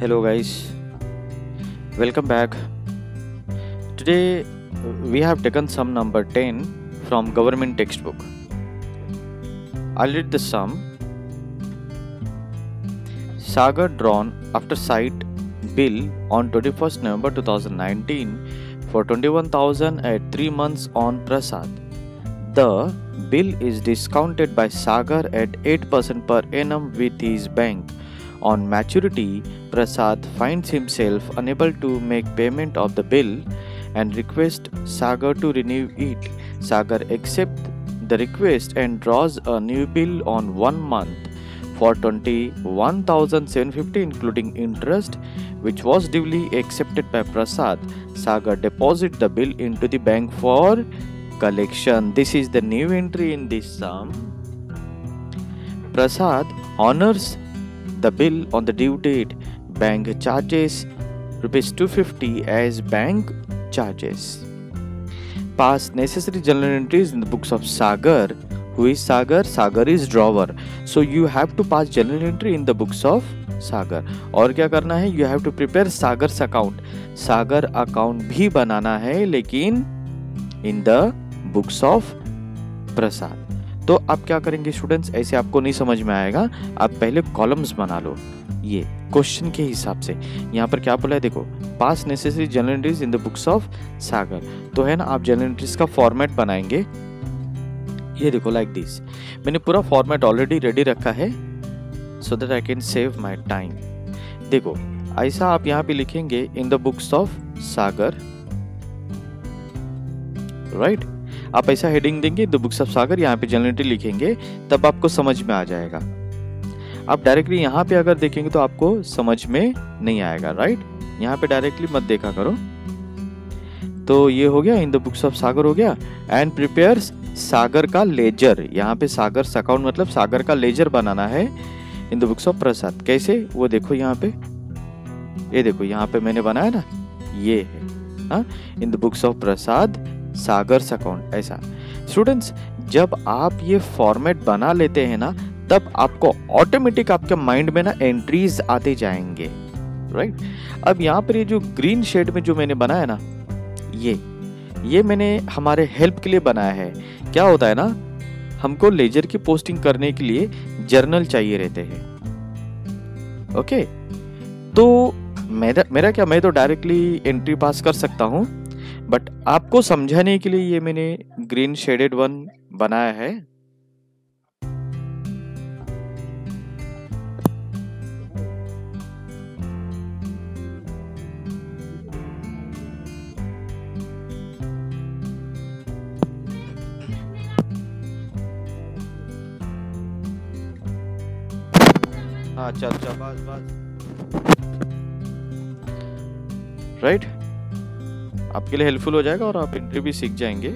Hello guys, welcome back. Today we have taken sum number 10 from government textbook. I'll read the sum. Sagar drawn after sight bill on 21st November 2019 for 21,000 at 3 months on Prasad. The bill is discounted by Sagar at 8% per annum with his bank. On maturity, Prasad finds himself unable to make payment of the bill and requests Sagar to renew it. Sagar accepts the request and draws a new bill on 1 month for 21,750 including interest, which was duly accepted by Prasad. Sagar deposits the bill into the bank for collection. This is the new entry in this sum. Prasad honors the bill on the due date. Bank charges rupees 250 as bank charges. Pass necessary journal entries in the books of Sagar. Who is Sagar? Sagar is drawer. So you have to pass journal entry in the books of Sagar. और क्या करना है? You have to prepare Sagar's account. Sagar account भी बनाना है लेकिन in the books of Prasad. तो आप क्या करेंगे स्टूडेंट्स, ऐसे आपको नहीं समझ में आएगा, आप पहले कॉलम्स बना लो ये क्वेश्चन के हिसाब से। यहाँ पर क्या बोला है देखो, pass necessary journal entries in the books of Sagar. तो है ना, आप जर्नल एंट्रीज का फॉर्मेट बनाएंगे। ये देखो लाइक दिस, मैंने पूरा फॉर्मेट ऑलरेडी रेडी रखा है so that I can save my time. देखो ऐसा आप यहाँ पे लिखेंगे इन the books of Sagar, right. आप ऐसा हेडिंग देंगे द बुक्स ऑफ सागर, यहाँ पे जर्नल एंट्री लिखेंगे, तब आपको समझ में आ जाएगा। आप डायरेक्टली यहाँ पे अगर देखेंगे तो आपको समझ में नहीं आएगा, राइट। यहाँ पे डायरेक्टली मत देखा करो। तो ये हो गया इन द बुक्स ऑफ सागर हो गया। एंड प्रिपेयर्स सागर का लेजर, यहाँ पे सागर अकाउंट मतलब सागर का लेजर बनाना है इन द बुक्स ऑफ प्रसाद। कैसे वो देखो यहाँ पे, ये देखो यहाँ पे मैंने बनाया ना, ये है in the books of Prasad Sagar's account. ऐसा स्टूडेंट्स, जब आप ये फॉर्मेट बना लेते हैं ना, तब आपको ऑटोमेटिक आपके माइंड में ना एंट्रीज आते जाएंगे, राइट। अब यहाँ पर ये जो ग्रीन शेड में जो मैंने बनाया ना, ये मैंने हमारे हेल्प के लिए बनाया है। क्या होता है ना, हमको लेजर की पोस्टिंग करने के लिए जर्नल चाहिए रहते हैं, ओके। तो मेरा क्या, मैं तो डायरेक्टली एंट्री पास कर सकता हूँ, बट आपको समझाने के लिए ये मैंने ग्रीन शेडेड वन बनाया है। हाँ चल बस राइट, आपके लिए हेल्पफुल हो जाएगा और आप एंट्री भी सीख जाएंगे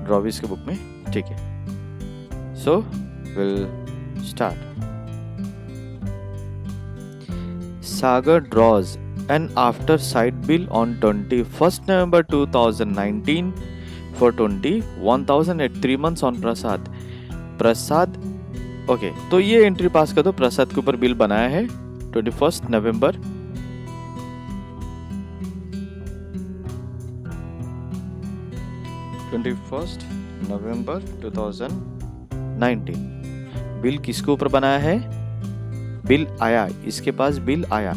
ड्रॉविस के बुक में, ठीक है। So will start. Sagar draws an after sight bill on 21st November 2019 for 21,000 at 3 months on Prasad. Okay, तो ये एंट्री पास कर दो। प्रसाद के ऊपर बिल बनाया है 21st November 2019। बिल किसके ऊपर बनाया है? बिल आया, इसके पास बिल आया।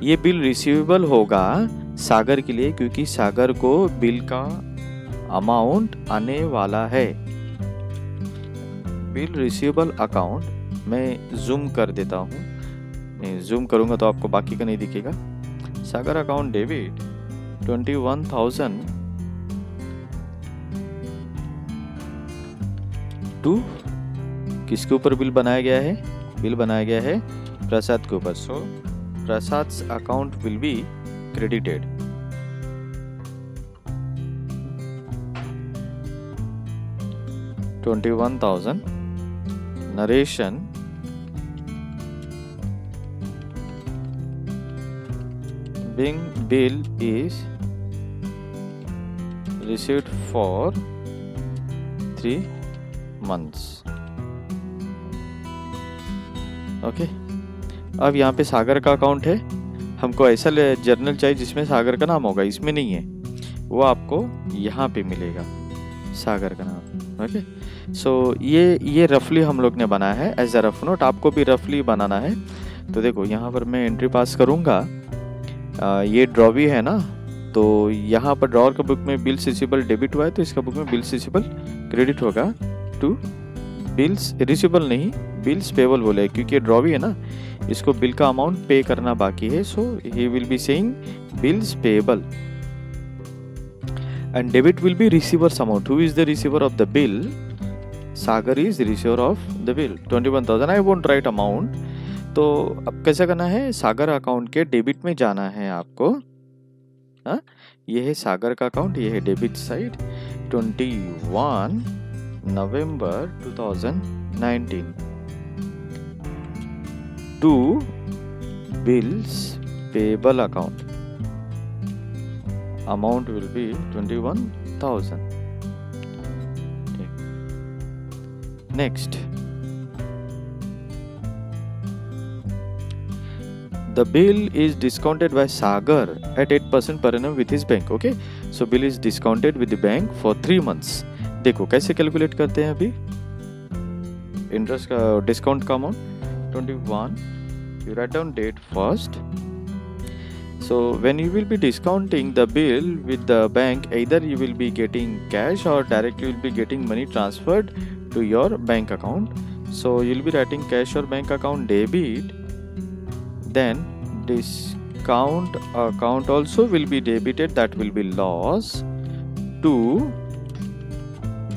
ये बिल रिसीवेबल होगा सागर के लिए, क्योंकि सागर को बिल का अमाउंट आने वाला है। बिल रिसीवेबल अकाउंट मैं जूम कर देता हूँ, नहीं जूम करूंगा तो आपको बाकी का नहीं दिखेगा। सागर अकाउंट डेबिट 21,000 टू किसके ऊपर बिल बनाया गया है? बिल बनाया गया है प्रसाद के ऊपर। So Prasad's account will be credited. $21,000 narration being bill is received for 3 months, okay। अब यहाँ पे सागर का अकाउंट है, हमको ऐसा जर्नल चाहिए जिसमें सागर का नाम होगा, इसमें नहीं है, वो आपको यहाँ पे मिलेगा सागर का नाम। ओके, सो ये रफली हम लोग ने बनाया है एज अ रफ नोट, आपको भी रफली बनाना है। तो देखो यहाँ पर मैं एंट्री पास करूँगा, ये ड्रॉ भी है ना, तो यहाँ पर ड्रॉअर का बुक में बिल्स रिसीवेबल डेबिट हुआ है, तो इसका बुक में बिल्स रिसीवेबल क्रेडिट होगा टू बिल्स रिसीवेबल नहीं, बिल्स पेबल बोले, क्योंकि ड्रॉ भी है ना, इसको बिल का अमाउंट पे करना बाकी है, so he will be saying bills payable. And debit will be receiver's amount. Who is the receiver of the bill? Sagar is the receiver of the bill. 21,000. I won't write amount. तो अब कैसा करना है, सागर account के debit में जाना है आपको। हाँ, ये है सागर का अकाउंट, ये है debit side. 21 November 2019 to bills payable account. Amount will be 21,000. Okay. Next, the bill is discounted by Sagar at 8% per annum with his bank. Okay, so bill is discounted with the bank for 3 months. देखो कैसे calculate करते हैं अभी interest का discount का amount 21, you write down date first. So when you will be discounting the bill with the bank, either you will be getting cash or directly you will be getting money transferred to your bank account. So you will be writing cash or bank account debit, then discount account also will be debited, that will be loss to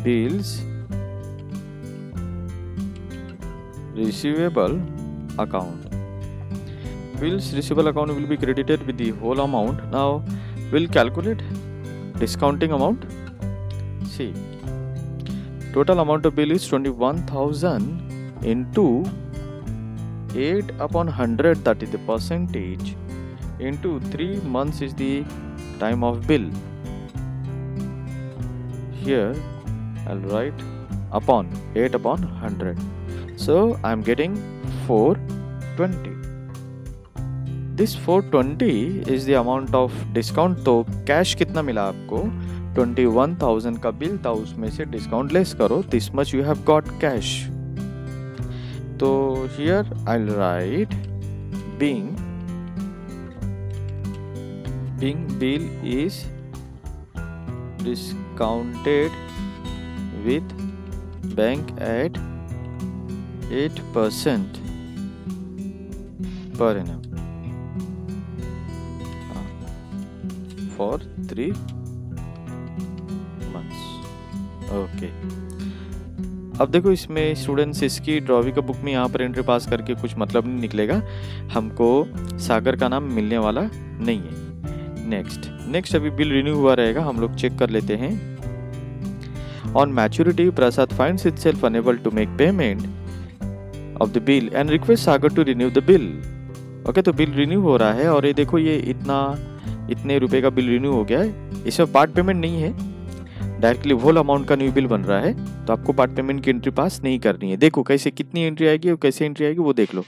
bills receivable account. Bills receivable account will be credited with the whole amount. Now we'll calculate discounting amount. See, total amount of bill is 21,000 into 8/100, that is the percentage, into 3 months is the time of bill. Here I'll write upon 8/100, so I'm getting 420. This 420 is the amount of discount. तो cash कितना मिला आपको, 21,000 का bill था, उसमें से discount less करो, this much you have got cash. तो here I'll write being bill is discounted with bank at 8% per annum for 3 months. Okay, अब देखो इसमें स्टूडेंट्स इसकी ड्रॉवी का बुक में यहाँ पर एंट्री पास करके कुछ मतलब नहीं निकलेगा, हमको सागर का नाम मिलने वाला नहीं है। नेक्स्ट अभी बिल रिन्यू हुआ रहेगा, हम लोग चेक कर लेते हैं। On maturity Prasad finds itself unable to make payment of the bill and request Sagar to renew the bill. Okay, तो बिल रिन्यू हो रहा है और ये देखो ये इतने रुपए का बिल रिन्यू हो गया है, इसमें पार्ट पेमेंट नहीं है, डायरेक्टली होल अमाउंट का न्यू बिल बन रहा है, तो आपको पार्ट पेमेंट की एंट्री पास नहीं करनी है। देखो कैसे कितनी एंट्री आएगी और कैसे एंट्री आएगी वो देख लो।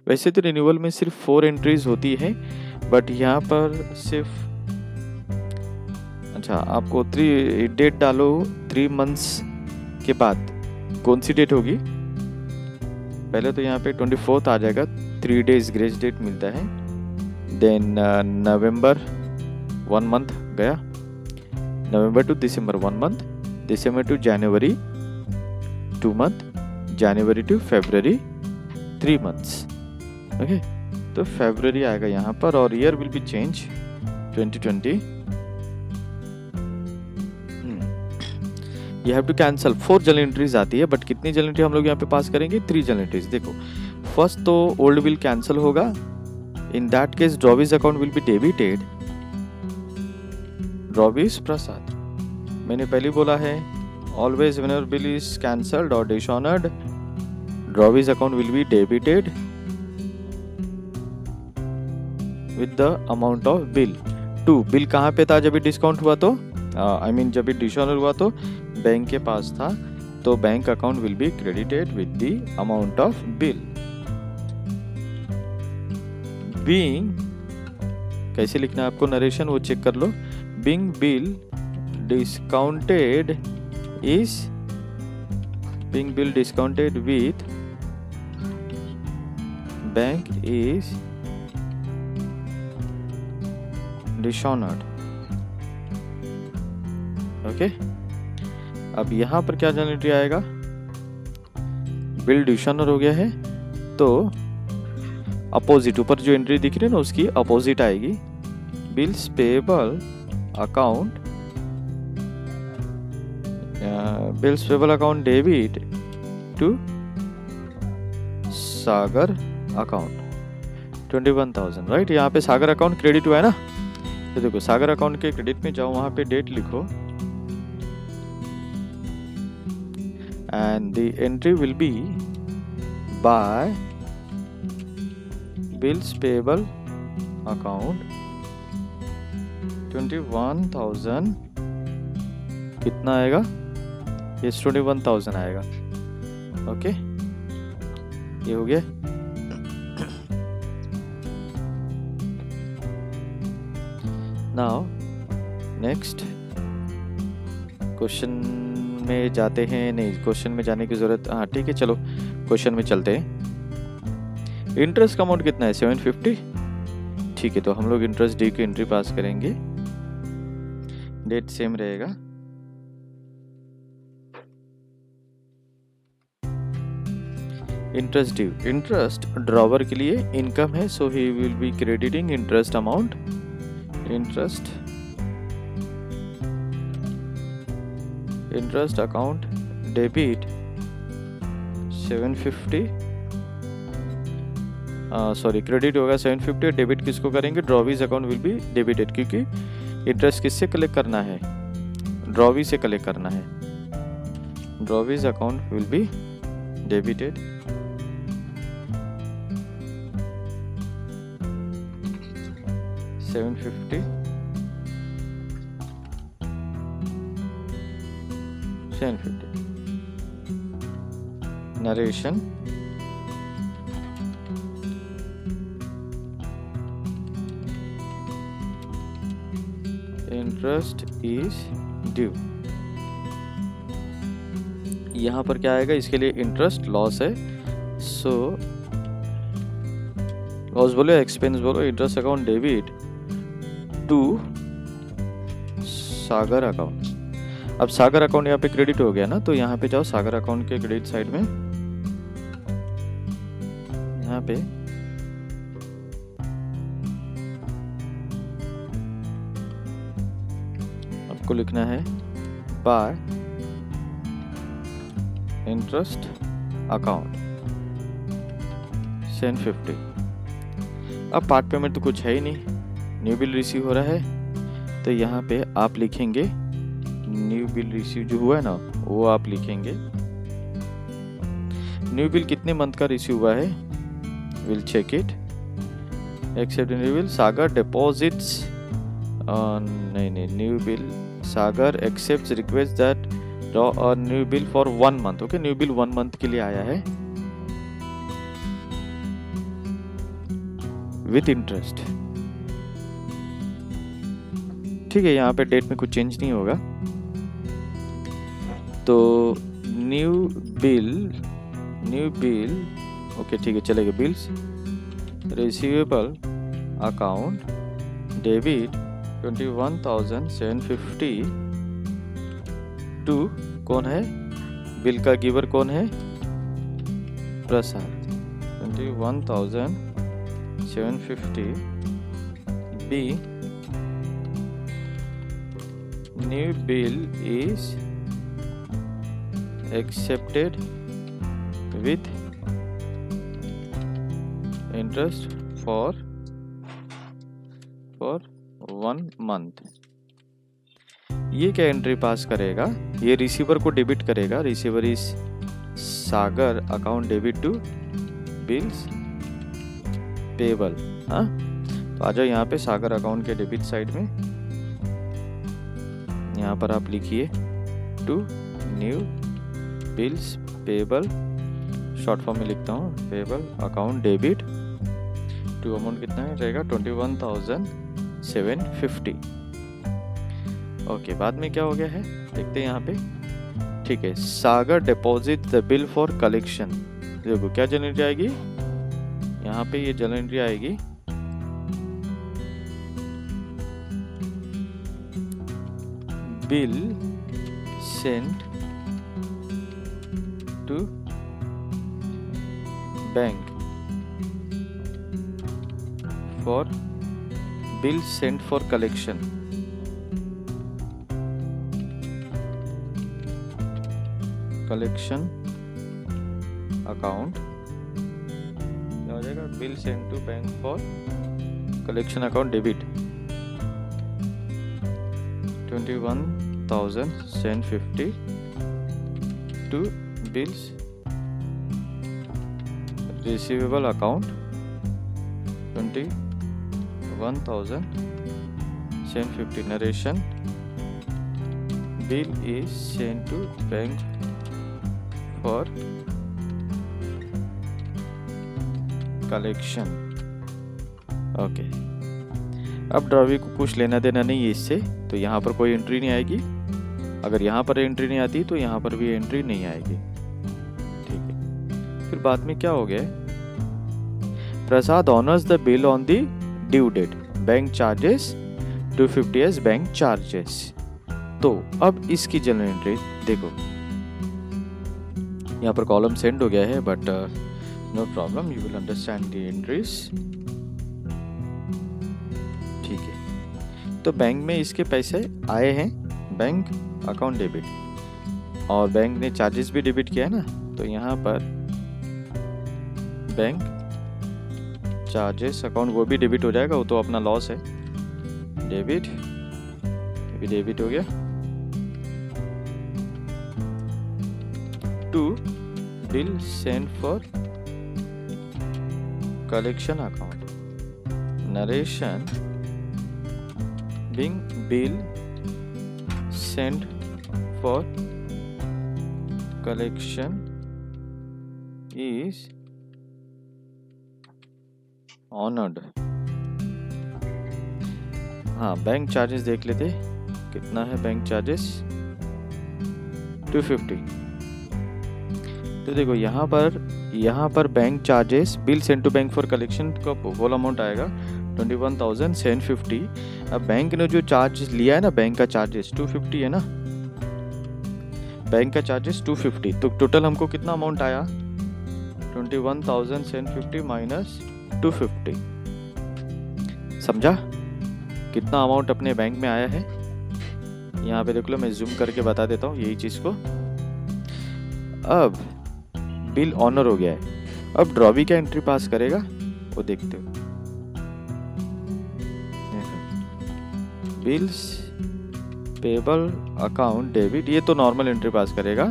वैसे तो रिन्यूअल में सिर्फ 4 एंट्रीज होती है, बट यहाँ पर सिर्फ अच्छा आपको 3 डेट डालो, 3 मंथ्स के बाद कौन सी डेट होगी, पहले तो यहाँ पे 24 आ जाएगा, 3 डेज ग्रेस डेट मिलता है। देन नवंबर 1 मंथ गया, नवंबर टू दिसंबर 1 मंथ, दिसंबर टू जनवरी 2 मंथ, जनवरी टू फरवरी 3 मंथ्स। ओके, तो फरवरी आएगा यहाँ पर और year will be change 2020। You have to cancel 4 journal entries आती है, बट कितनी जर्नल एंट्री हम लोग यहाँ पे पास करेंगे, 3 जर्नल एंट्रीज। देखो फर्स्ट तो ओल्ड बिल कैंसल होगा, in that case drawee's account will be debited, drawee's Prasad. मैंने पहले बोला है always whenever bill is cancelled और dishonoured, drawee's account will be debited with the amount of bill. 2 bill कहाँ पे था जब डिस्काउंट हुआ, तो जब डिसऑनर हुआ तो बैंक के पास था, तो bank account will be credited with the amount of bill. Being, कैसे लिखना है आपको नरेशन वो चेक कर लो। Being bill discounted is, being bill discounted with bank is dishonoured. Okay, अब यहां पर क्या जनरेट आएगा, बिल डिसऑनर हो गया है तो अपोजिट, ऊपर जो एंट्री दिख रही है ना उसकी अपोजिट आएगी। Bills payable account, bills payable account debit to Sagar account 21,000, right. यहाँ पे सागर अकाउंट क्रेडिट हुआ है ना, तो देखो सागर अकाउंट के क्रेडिट में जाओ, वहां पे डेट लिखो and the entry will be by bills payable account 21,000, कितना आएगा, ये 21,000 आएगा। ओके, ये हो गया। नाउ नेक्स्ट क्वेश्चन में जाते हैं, नहीं क्वेश्चन में जाने की जरूरत, हाँ ठीक है चलो क्वेश्चन में चलते हैं। इंटरेस्ट का अमाउंट कितना है 750, ठीक है, तो हम लोग इंटरेस्ट ड्यू की एंट्री पास करेंगे, डेट सेम रहेगा। इंटरेस्ट ड्यू, इंटरेस्ट ड्रॉवर के लिए इनकम है, so he will be crediting interest amount, interest account debit 750, sorry credit होगा 750, डेबिट किसको करेंगे, drawee's account will be debited, क्योंकि इंटरेस्ट किससे कलेक्ट करना है, ड्रॉवी से कलेक्ट करना है, drawee's account will be debited. $750 narration, interest is due, यहां पर क्या आएगा, इसके लिए इंटरेस्ट लॉस है, सो लॉस बोलो एक्सपेंस बोलो, interest account debit to Sagar account. अब सागर अकाउंट यहाँ पे क्रेडिट हो गया ना, तो यहाँ पे जाओ सागर अकाउंट के क्रेडिट साइड में, यहाँ पे आपको लिखना है बाय इंटरेस्ट अकाउंट 750। अब पार्ट पेमेंट तो कुछ है ही नहीं, न्यू बिल रिसीव हो रहा है, तो यहाँ पे आप लिखेंगे न्यू बिल रिसीव जो हुआ है ना वो आप लिखेंगे। न्यू बिल कितने मंथ का रिसीव हुआ है, will check it, accept new bill Sagar deposits, नहीं new bill Sagar accepts request that draw a new bill for 1 month. Okay, new bill 1 month के लिए आया है विथ इंटरेस्ट, ठीक है। यहाँ पे डेट में कुछ चेंज नहीं होगा, तो न्यू बिल ओके ठीक है चलेगा, bills receivable account debit 21,750 to, कौन है बिल का गिवर, कौन है Prasad, 21,750 be new bill is accepted with interest for 1 month। ये क्या एंट्री पास करेगा, ये रिसीवर को डेबिट करेगा, receiver is Sagar account debit to bills payable. हाँ, तो आ जाओ यहाँ पे सागर अकाउंट के डेबिट साइड में, यहाँ पर आप लिखिए to new bills payable, short form में लिखता हूँ payable account debit to amount कितना रहेगा 21,750। ओके, बाद में क्या हो गया है देखते हैं यहाँ पे। ठीक है, Sagar deposit the bill for collection. देखो क्या जर्नल एंट्री आएगी यहाँ पे, ये जर्नल एंट्री आएगी bill sent to bank for bill sent for collection. Collection account क्या हो जाएगा, bill send to bank for collection account debit 21,750 to bills receivable account 21,750। Narration bill is send to bank for collection. Okay, अब drawee को कुछ लेना देना नहीं है इससे, तो यहाँ पर कोई एंट्री नहीं आएगी। अगर यहाँ पर एंट्री नहीं आती तो यहाँ पर भी एंट्री नहीं आएगी। ठीक है, फिर बाद में क्या हो गया, Prasad honours the bill on the due date, bank charges 250 as bank charges. तो अब इसकी जनरल एंट्री देखो, यहाँ पर कॉलम सेंड हो गया है, but no problem, you will understand the entries. ठीक है, तो बैंक में इसके पैसे आए हैं, बैंक अकाउंट डेबिट, और बैंक ने चार्जेस भी डेबिट किया है ना, तो यहाँ पर बैंक चार्जेस अकाउंट वो भी डेबिट हो जाएगा, वो तो अपना लॉस है। डेबिट, भी डेबिट हो गया to bill send for collection account. Narration being bill send for collection is honoured. हाँ, बैंक चार्जेस देख लेते कितना है बैंक चार्जेस 250। तो देखो यहाँ पर bank charges bill send to bank for collection का होल अमाउंट आएगा 21,750। अब बैंक ने जो चार्ज लिया है ना, बैंक का चार्जेस 250 है ना, बैंक का चार्जेस 250, तो टोटल हमको कितना अमाउंट आया 21,750 माइनस 250। समझा कितना अमाउंट अपने बैंक में आया है। यहाँ पे देख लो, मैं जूम करके बता देता हूँ यही चीज को। अब बिल ऑनर हो गया है, अब ड्रॉवी क्या एंट्री पास करेगा वो देखते हो। बिल्स पेबल अकाउंट डेबिट, ये तो नॉर्मल एंट्री पास करेगा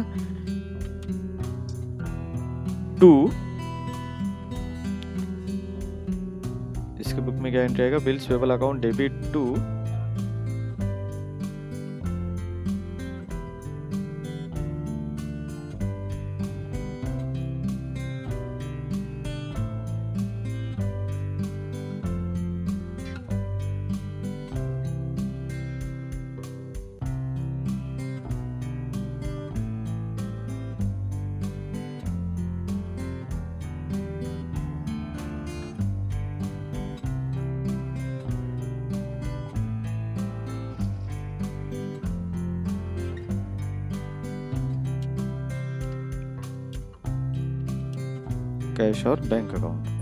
टू, इसके बुक में क्या एंट्री आएगा, bills payable account debit to cash और bank account.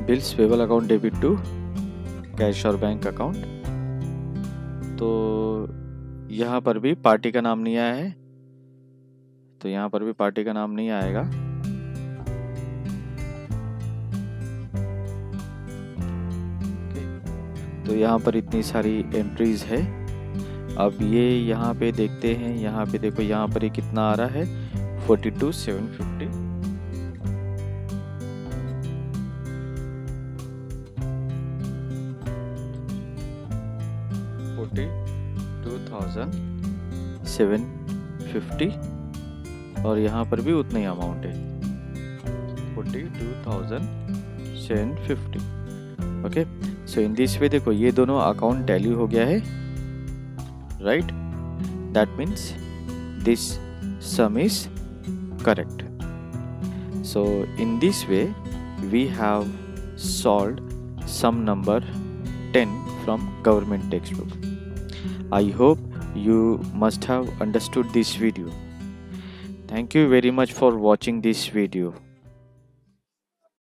Bills payable account debit to cash और बैंक अकाउंट। तो यहाँ पर भी पार्टी का नाम नहीं आया है, तो यहाँ पर भी पार्टी का नाम नहीं आएगा। तो यहाँ पर इतनी सारी एंट्रीज है। अब ये यहाँ पे देखते हैं, यहाँ पे देखो, यहाँ पर ये कितना आ रहा है 42,750। $42,750 और यहाँ पर भी उतना ही अमाउंट है 42,750। ओके, सो इन दिस वे देखो ये दोनों अकाउंट टैली हो गया है, right? That means this sum is correct. So in this way we have solved sum number 10 from government textbook. I hope you must have understood this video. Thank you very much for watching this video.